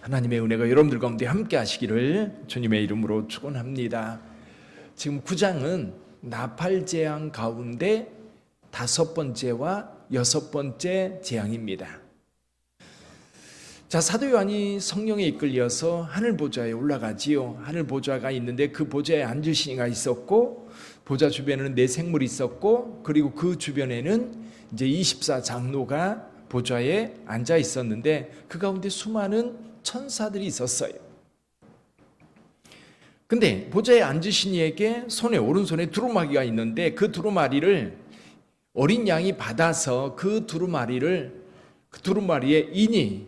하나님의 은혜가 여러분들 가운데 함께 하시기를 주님의 이름으로 축원합니다. 지금 9장은 나팔 재앙 가운데 5번째와 6번째 재앙입니다. 자, 사도 요한이 성령에 이끌려서 하늘 보좌에 올라가지요. 하늘 보좌가 있는데 그 보좌에 앉으신 이가 있었고, 보좌 주변에는 4생물이 있었고, 그리고 그 주변에는 이제 24장로가 보좌에 앉아 있었는데 그 가운데 수많은 천사들이 있었어요. 근데 보좌에 앉으신 이에게 오른손에 두루마기가 있는데 그 두루마리를 어린 양이 받아서 그 두루마리에 인이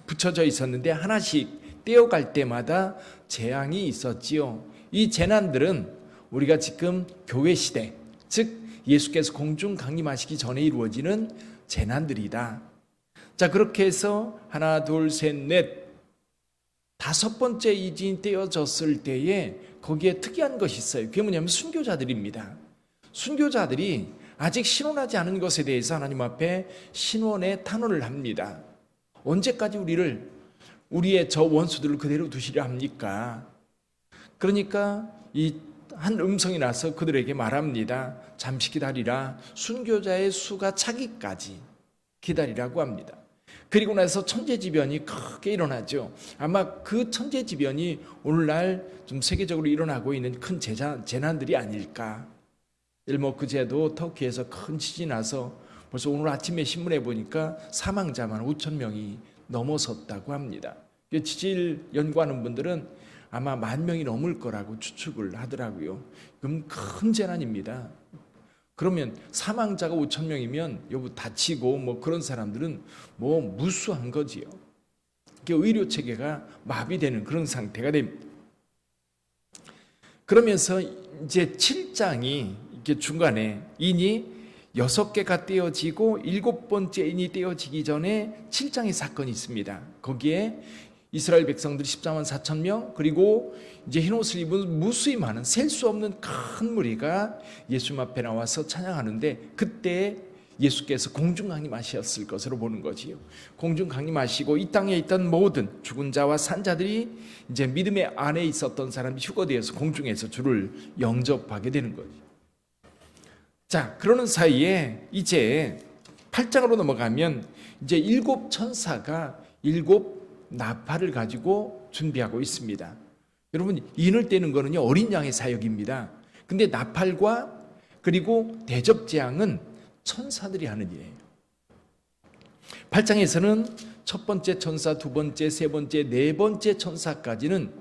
붙여져 있었는데 하나씩 떼어갈 때마다 재앙이 있었지요. 이 재난들은 우리가 지금 교회 시대, 즉 예수께서 공중 강림하시기 전에 이루어지는 재난들이다. 자, 그렇게 해서 하나, 둘, 셋, 넷, 5번째 이진이 떼어졌을 때에 거기에 특이한 것이 있어요. 그게 뭐냐면 순교자들입니다. 순교자들이 아직 신원하지 않은 것에 대해서 하나님 앞에 신원의 탄원을 합니다. 언제까지 우리의 저 원수들을 그대로 두시려 합니까? 그러니까 이 한 음성이 나서 그들에게 말합니다. 잠시 기다리라. 순교자의 수가 차기까지 기다리라고 합니다. 그리고 나서 천재지변이 크게 일어나죠. 아마 그 천재지변이 오늘날 좀 세계적으로 일어나고 있는 큰 재난들이 아닐까. 그제도 터키에서 큰 지진이 나서 벌써 오늘 아침에 신문에 보니까 사망자만 5천 명이 넘어섰다고 합니다. 지질 연구하는 분들은 아마 10,000명이 넘을 거라고 추측을 하더라고요. 그럼 큰 재난입니다. 그러면 사망자가 5,000명이면 다치고 그런 사람들은 무수한 거지요. 의료 체계가 마비되는 그런 상태가 됩니다. 그러면서 이제 7장이 이렇게 중간에 인이 6개가 떼어지고 7번째 인이 떼어지기 전에 7장의 사건이 있습니다. 거기에 이스라엘 백성들이 14만 4천 명, 그리고 이제 흰 옷을 입은 무수히 많은 셀 수 없는 큰 무리가 예수님 앞에 나와서 찬양하는데 그때 예수께서 공중 강림하셨을 것으로 보는 거지요. 공중 강림하시고 이 땅에 있던 모든 죽은 자와 산 자들이 이제 믿음의 안에 있었던 사람이 휴거되어서 공중에서 주를 영접하게 되는 거죠. 자, 그러는 사이에 이제 8장으로 넘어가면 이제 7 천사가 7 나팔을 가지고 준비하고 있습니다. 여러분, 인을 떼는 거는요 어린 양의 사역입니다. 근데 나팔과 그리고 대접재앙은 천사들이 하는 일이에요. 8장에서는 첫 번째 천사, 두 번째, 세 번째, 네 번째 천사까지는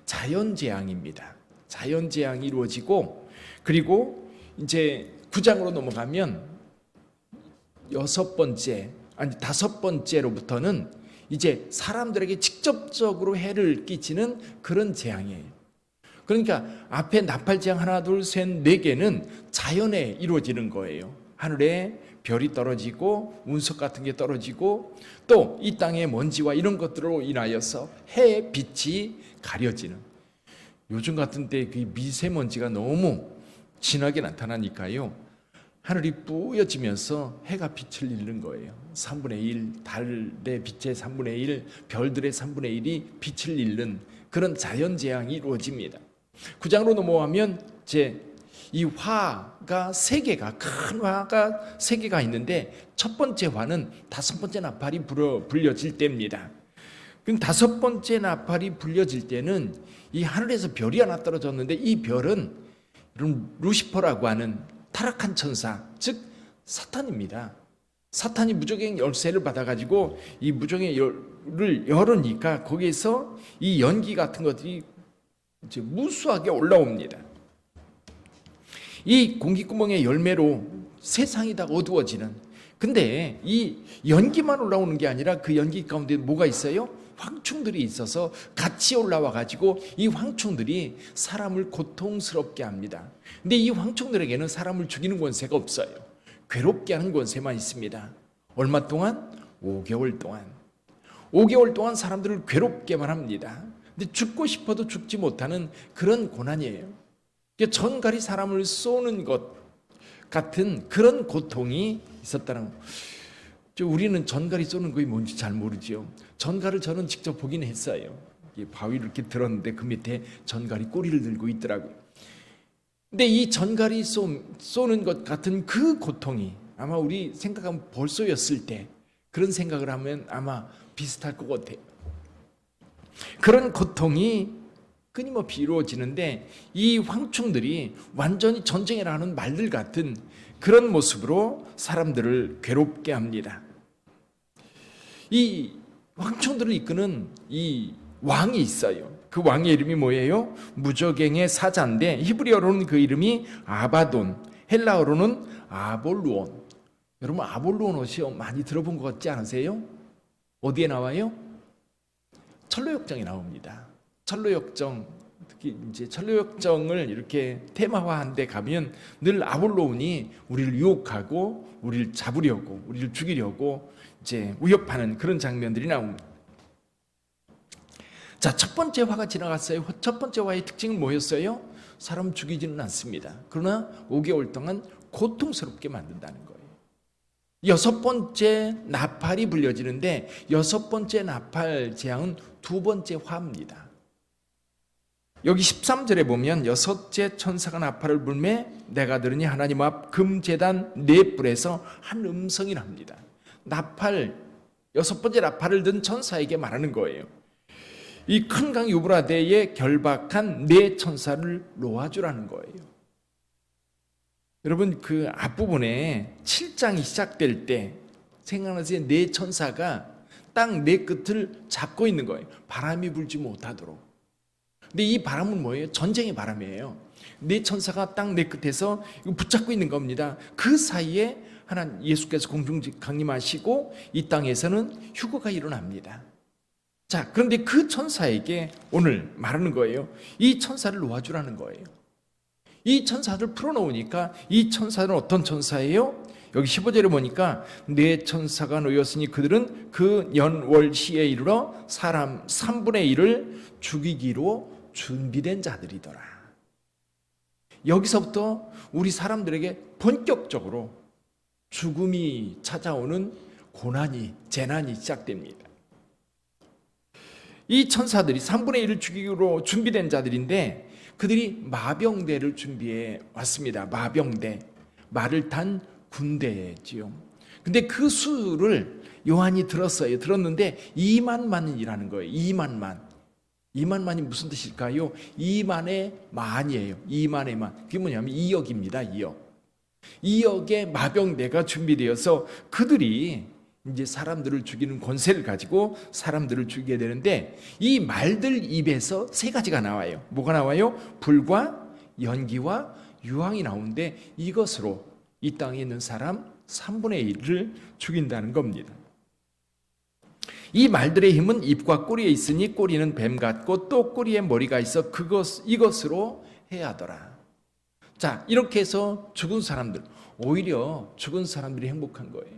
자연재앙입니다. 자연재앙이 이루어지고, 그리고 이제 9장으로 넘어가면 5번째로부터는 이제 사람들에게 직접적으로 해를 끼치는 그런 재앙이에요. 그러니까 앞에 나팔 재앙 하나, 둘, 셋, 4개는 자연에 이루어지는 거예요. 하늘에 별이 떨어지고 운석 같은 게 떨어지고 또 이 땅의 먼지와 이런 것들로 인하여서 해의 빛이 가려지는, 요즘 같은 때 그 미세먼지가 너무 진하게 나타나니까요 하늘이 뿌여지면서 해가 빛을 잃는 거예요. 3분의 1, 달의 빛의 3분의 1, 별들의 3분의 1이 빛을 잃는 그런 자연재앙이 이루어집니다. 9장으로 넘어가면 이 화가 3개가, 큰 화가 3개가 있는데 첫 번째 화는 5번째 나팔이 불려질 때입니다. 그럼 5번째 나팔이 불려질 때는 이 하늘에서 별이 하나 떨어졌는데 이 별은 루시퍼라고 하는 타락한 천사, 즉 사탄입니다. 사탄이 무적의 열쇠를 받아가지고 이 무적의 열을 열으니까 거기에서 이 연기 같은 것들이 이제 무수하게 올라옵니다. 이 공기구멍의 열매로 세상이 다 어두워지는, 근데 이 연기만 올라오는 게 아니라 그 연기 가운데 뭐가 있어요? 황충들이 있어서 같이 올라와 가지고 이 황충들이 사람을 고통스럽게 합니다. 근데 이 황충들에게는 사람을 죽이는 권세가 없어요. 괴롭게 하는 권세만 있습니다. 얼마 동안? 5개월 동안. 5개월 동안 사람들을 괴롭게만 합니다. 근데 죽고 싶어도 죽지 못하는 그런 고난이에요. 전갈이 사람을 쏘는 것 같은 그런 고통이 있었다는 거예요. 우리는 전갈이 쏘는 것이 뭔지 잘 모르지요. 전갈을 저는 직접 보긴 했어요. 바위를 이렇게 들었는데 그 밑에 전갈이 꼬리를 들고 있더라고요. 근데 이 전갈이 쏘는 것 같은 그 고통이 아마 우리 생각하면 벌써였을 때 그런 생각을 하면 아마 비슷할 것 같아요. 그런 고통이 끊임없이 이루어지는데 이 황충들이 완전히 전쟁이라는 말들 같은 그런 모습으로 사람들을 괴롭게 합니다. 이 황충들을 이끄는 이 왕이 있어요. 그 왕의 이름이 뭐예요? 무저갱의 사자인데 히브리어로는 그 이름이 아바돈, 헬라어로는 아볼루온. 여러분 아볼루온 옷이 많이 들어본 것 같지 않으세요? 어디에 나와요? 철로역정에 나옵니다. 철로역정, 특히 이제 철로역정을 이렇게 테마화한 데 가면 늘 아볼로온이 우리를 유혹하고 우리를 잡으려고 우리를 죽이려고 이제 위협하는 그런 장면들이 나옵니다. 자, 첫 번째 화가 지나갔어요. 첫 번째 화의 특징은 뭐였어요? 사람 죽이지는 않습니다. 그러나 5개월 동안 고통스럽게 만든다는 거예요. 여섯 번째 나팔이 불려지는데 여섯 번째 나팔 재앙은 두 번째 화입니다. 여기 13절에 보면 여섯째 천사가 나팔을 불매 내가 들으니 하나님 앞 금제단 네 뿔에서 한 음성이 납니다. 나팔, 여섯 번째 나팔을 든 천사에게 말하는 거예요. 이 큰 강 유브라데에 결박한 네 천사를 놓아주라는 거예요. 여러분 그 앞부분에 7장이 시작될 때 생각나세요? 네 천사가 땅 네 끝을 잡고 있는 거예요. 바람이 불지 못하도록. 근데 이 바람은 뭐예요? 전쟁의 바람이에요. 네 천사가 땅 네 끝에서 붙잡고 있는 겁니다. 그 사이에 하나님 예수께서 공중 강림하시고 이 땅에서는 휴거가 일어납니다. 자, 그런데 그 천사에게 오늘 말하는 거예요. 이 천사를 놓아주라는 거예요. 이 천사를 풀어놓으니까 이 천사는 어떤 천사예요? 여기 15절에 보니까 네 천사가 놓였으니 그들은 그 연월시에 이르러 사람 3분의 1을 죽이기로 준비된 자들이더라. 여기서부터 우리 사람들에게 본격적으로 죽음이 찾아오는 고난이, 재난이 시작됩니다. 이 천사들이 3분의 1을 죽이기로 준비된 자들인데 그들이 마병대를 준비해 왔습니다. 마병대, 말을 탄 군대지요. 근데 그 수를 요한이 들었어요. 들었는데 2만만이라는 거예요. 2만만. 2만만이 무슨 뜻일까요? 2만의 만이에요. 2만의 만. 그게 뭐냐면 2억입니다. 2억. 2억의 마병대가 준비되어서 그들이 이제 사람들을 죽이는 권세를 가지고 사람들을 죽이게 되는데 이 말들 입에서 세 가지가 나와요. 뭐가 나와요? 불과 연기와 유황이 나오는데 이것으로 이 땅에 있는 사람 3분의 1을 죽인다는 겁니다. 이 말들의 힘은 입과 꼬리에 있으니 꼬리는 뱀 같고 또 꼬리에 머리가 있어 이것으로 해하더라. 자, 이렇게 해서 죽은 사람들, 오히려 죽은 사람들이 행복한 거예요.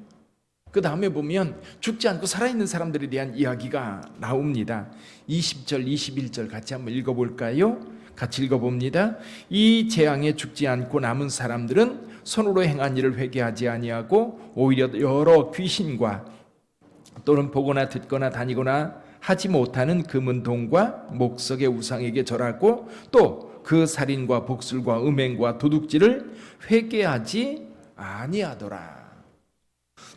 그 다음에 보면 죽지 않고 살아있는 사람들에 대한 이야기가 나옵니다. 20절, 21절 같이 한번 읽어볼까요? 같이 읽어봅니다. 이 재앙에 죽지 않고 남은 사람들은 손으로 행한 일을 회개하지 아니하고 오히려 여러 귀신과 또는 보거나 듣거나 다니거나 하지 못하는 금은 동과 목석의 우상에게 절하고 또 그 살인과 복술과 음행과 도둑질을 회개하지 아니하더라.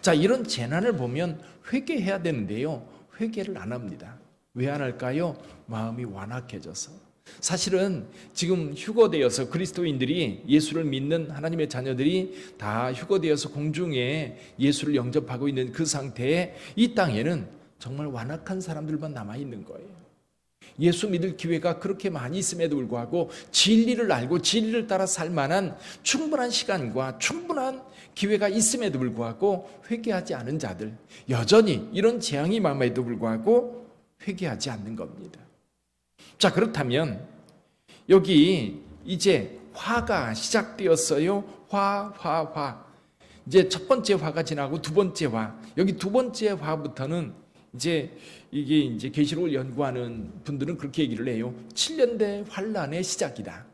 자, 이런 재난을 보면 회개해야 되는데요. 회개를 안 합니다. 왜 안 할까요? 마음이 완악해져서. 사실은 지금 휴거되어서 그리스도인들이 예수를 믿는 하나님의 자녀들이 다 휴거되어서 공중에 예수를 영접하고 있는 그 상태에 이 땅에는 정말 완악한 사람들만 남아있는 거예요. 예수 믿을 기회가 그렇게 많이 있음에도 불구하고 진리를 알고 진리를 따라 살 만한 충분한 시간과 충분한 기회가 있음에도 불구하고 회개하지 않은 자들, 여전히 이런 재앙이 많음에도 불구하고 회개하지 않는 겁니다. 자, 그렇다면 여기 이제 화가 시작되었어요. 화. 이제 첫 번째 화가 지나고 두 번째 화. 여기 두 번째 화부터는 이제 이게 이제 계시록을 연구하는 분들은 그렇게 얘기를 해요. 7년대 환란의 시작이다.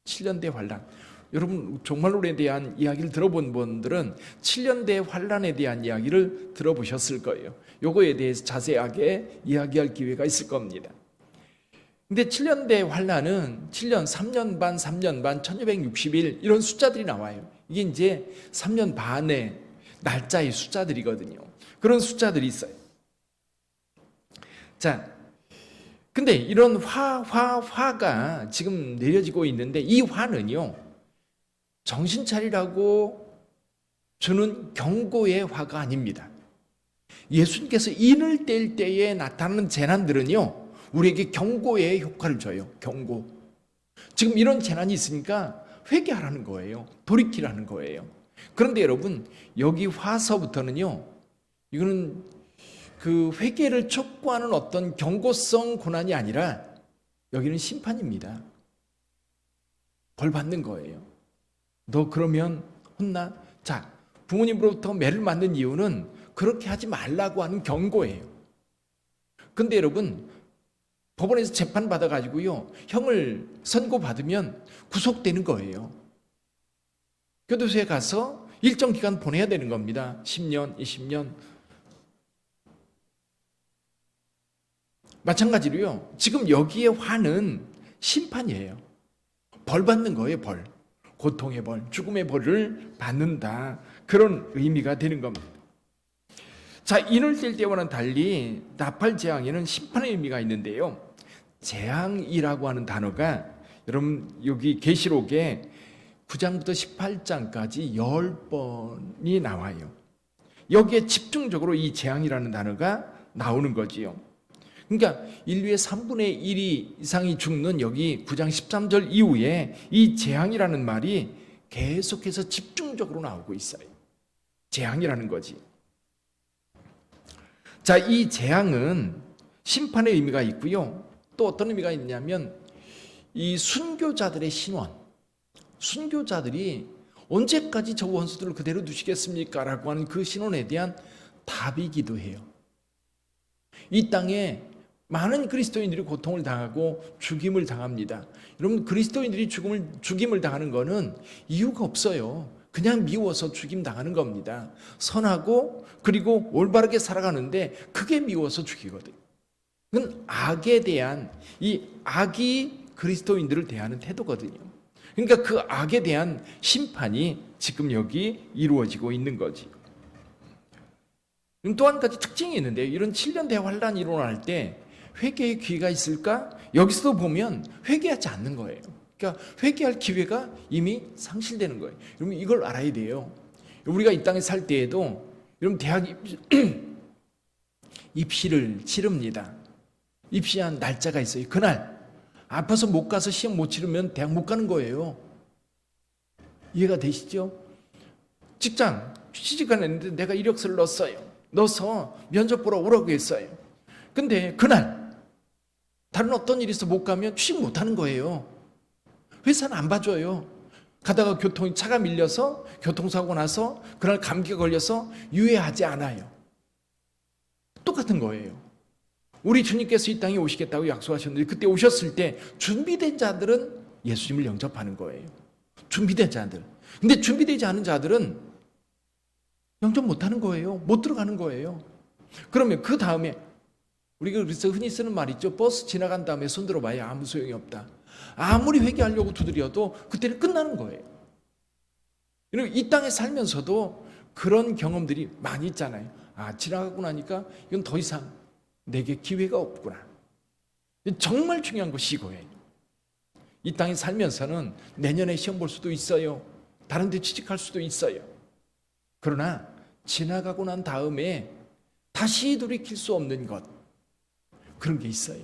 7년대 환란. 여러분 종말론에 대한 이야기를 들어본 분들은 7년대 환란에 대한 이야기를 들어보셨을 거예요. 요거에 대해서 자세하게 이야기할 기회가 있을 겁니다. 근데 7년대 환란은 7년, 3년 반, 3년 반, 1260일 이런 숫자들이 나와요. 이게 이제 3년 반의 날짜의 숫자들이거든요. 그런 숫자들이 있어요. 자, 근데 이런 화가 지금 내려지고 있는데 이 화는요, 정신 차리라고 주는 경고의 화가 아닙니다. 예수님께서 인을 뗄 때에 나타나는 재난들은요, 우리에게 경고의 효과를 줘요. 경고. 지금 이런 재난이 있으니까 회개하라는 거예요. 돌이키라는 거예요. 그런데 여러분, 여기 화서부터는요, 이거는 그 회개를 촉구하는 어떤 경고성 고난이 아니라 여기는 심판입니다. 벌 받는 거예요. 너 그러면 혼나? 자, 부모님으로부터 매를 맞는 이유는 그렇게 하지 말라고 하는 경고예요. 근데 여러분, 법원에서 재판 받아가지고요, 형을 선고받으면 구속되는 거예요. 교도소에 가서 일정 기간 보내야 되는 겁니다. 10년, 20년. 마찬가지로요, 지금 여기에 화는 심판이에요. 벌 받는 거예요, 벌. 고통의 벌, 죽음의 벌을 받는다. 그런 의미가 되는 겁니다. 자, 인을 뗄 때와는 달리 나팔 재앙에는 심판의 의미가 있는데요. 재앙이라고 하는 단어가 여러분 여기 계시록에 9장부터 18장까지 10번이 나와요. 여기에 집중적으로 이 재앙이라는 단어가 나오는 거지요. 그러니까 인류의 3분의 1 이상이 죽는 여기 9장 13절 이후에 이 재앙이라는 말이 계속해서 집중적으로 나오고 있어요. 재앙이라는 거지. 자, 이 재앙은 심판의 의미가 있고요. 또 어떤 의미가 있냐면 이 순교자들의 신원, 순교자들이 언제까지 저 원수들을 그대로 두시겠습니까? 라고 하는 그 신원에 대한 답이기도 해요. 이 땅에 많은 그리스도인들이 고통을 당하고 죽임을 당합니다. 여러분, 그리스도인들이 죽임을 당하는 거는 이유가 없어요. 그냥 미워서 죽임 당하는 겁니다. 선하고 그리고 올바르게 살아가는데 그게 미워서 죽이거든요. 그건 악에 대한, 이 악이 그리스도인들을 대하는 태도거든요. 그러니까 그 악에 대한 심판이 지금 여기 이루어지고 있는 거지. 또 한 가지 특징이 있는데요. 이런 7년 대환란이 일어날 때 회개의 기회가 있을까? 여기서도 보면 회개하지 않는 거예요. 그러니까 회개할 기회가 이미 상실되는 거예요. 여러분, 이걸 알아야 돼요. 우리가 이 땅에 살 때에도 여러분 대학 입시를 치릅니다. 입시한 날짜가 있어요. 그날 아파서 못 가서 시험 못 치르면 대학 못 가는 거예요. 이해가 되시죠? 직장 취직을 했는데 내가 이력서를 넣어서 면접 보러 오라고 했어요. 근데 그날 다른 어떤 일이 있어 못 가면 취직 못 하는 거예요. 회사는 안 봐줘요. 가다가 차가 밀려서 교통사고 나서 그날 감기가 걸려서 유예하지 않아요. 똑같은 거예요. 우리 주님께서 이 땅에 오시겠다고 약속하셨는데 그때 오셨을 때 준비된 자들은 예수님을 영접하는 거예요. 준비된 자들. 근데 준비되지 않은 자들은 영접 못하는 거예요. 못 들어가는 거예요. 그러면 그 다음에 우리가 그래서 흔히 쓰는 말 있죠. 버스 지나간 다음에 손 들어봐야 아무 소용이 없다. 아무리 회개하려고 두드려도 그때는 끝나는 거예요. 여러분, 이 땅에 살면서도 그런 경험들이 많이 있잖아요. 아, 지나가고 나니까 이건 더 이상 내게 기회가 없구나. 정말 중요한 것이 이거예요. 이 땅에 살면서는 내년에 시험 볼 수도 있어요. 다른 데 취직할 수도 있어요. 그러나 지나가고 난 다음에 다시 돌이킬 수 없는 것, 그런 게 있어요.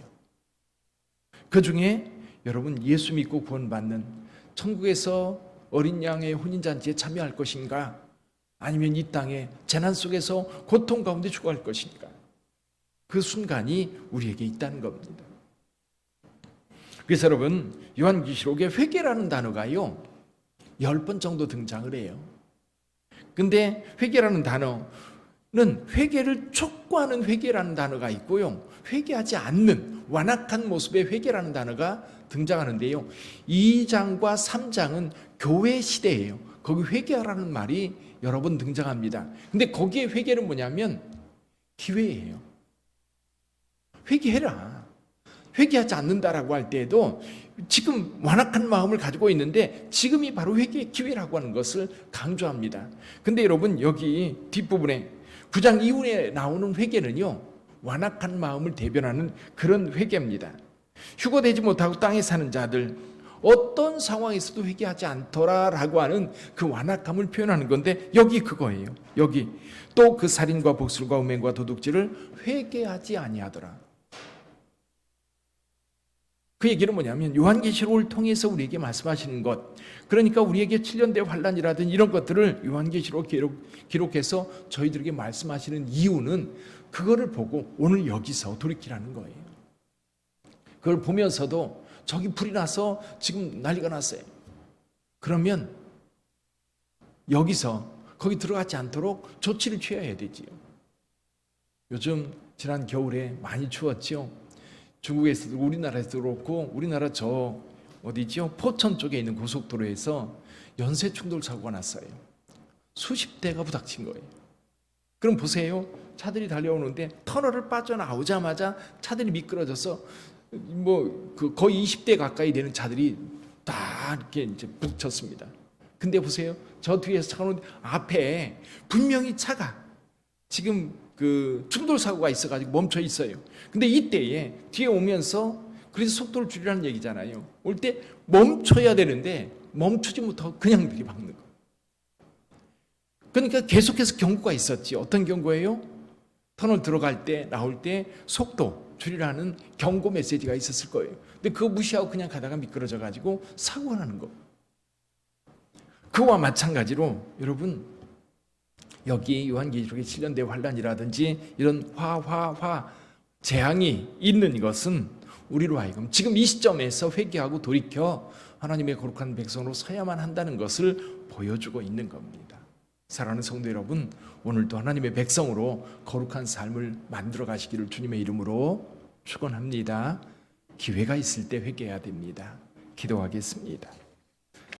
그 중에 여러분, 예수 믿고 구원받는, 천국에서 어린 양의 혼인잔치에 참여할 것인가, 아니면 이 땅의 재난 속에서 고통 가운데 죽어갈 것인가, 그 순간이 우리에게 있다는 겁니다. 그래서 여러분, 요한계시록에 회개라는 단어가요 10번 정도 등장을 해요. 근데 회개라는 단어는 회개를 촉구하는 회개라는 단어가 있고요, 회개하지 않는 완악한 모습의 회개라는 단어가 등장하는데요, 2장과 3장은 교회 시대예요. 거기 회개하라는 말이 여러 번 등장합니다. 근데 거기에 회개는 뭐냐면 기회예요. 회개해라. 회개하지 않는다라고 할 때에도 지금 완악한 마음을 가지고 있는데 지금이 바로 회개의 기회라고 하는 것을 강조합니다. 근데 여러분 여기 뒷부분에 9장 이후에 나오는 회개는요, 완악한 마음을 대변하는 그런 회개입니다. 휴거되지 못하고 땅에 사는 자들, 어떤 상황에서도 회개하지 않더라라고 하는 그 완악함을 표현하는 건데 여기 그거예요. 여기 또 그 살인과 복술과 음행과 도둑질을 회개하지 아니하더라. 그 얘기는 뭐냐면 요한계시록을 통해서 우리에게 말씀하시는 것, 그러니까 우리에게 7년대 환란이라든 이런 것들을 요한계시록 기록해서 저희들에게 말씀하시는 이유는 그거를 보고 오늘 여기서 돌이키라는 거예요. 그걸 보면서도 저기 불이 나서 지금 난리가 났어요. 그러면 여기서 거기 들어가지 않도록 조치를 취해야 되지요. 요즘 지난 겨울에 많이 추웠죠. 중국에서도 우리나라에서도 그렇고, 우리나라 저 어디죠? 포천 쪽에 있는 고속도로에서 연쇄 충돌 사고가 났어요. 수십 대가 부닥친 거예요. 그럼 보세요. 차들이 달려오는데 터널을 빠져나오자마자 차들이 미끄러져서 거의 20대 가까이 되는 차들이 다 이렇게 이제 북쳤습니다. 근데 보세요. 저 뒤에서 차가 오는데 앞에 분명히 차가 지금 그 충돌 사고가 있어가지고 멈춰 있어요. 근데 이때에 뒤에 오면서 그래서 속도를 줄이라는 얘기잖아요. 올 때 멈춰야 되는데 멈추지 못하고 그냥 들이박는 거. 그러니까 계속해서 경고가 있었지. 어떤 경고예요? 터널 들어갈 때 나올 때 속도 줄이라는 경고 메시지가 있었을 거예요. 근데 그거 무시하고 그냥 가다가 미끄러져 가지고 사고가 나는 거. 그와 마찬가지로 여러분 여기 요한계시록의 7년대 환란이라든지 이런 재앙이 있는 것은 우리로 하여금 지금 이 시점에서 회개하고 돌이켜 하나님의 거룩한 백성으로 서야만 한다는 것을 보여주고 있는 겁니다. 사랑하는 성도 여러분, 오늘도 하나님의 백성으로 거룩한 삶을 만들어 가시기를 주님의 이름으로 축원합니다. 기회가 있을 때 회개해야 됩니다. 기도하겠습니다.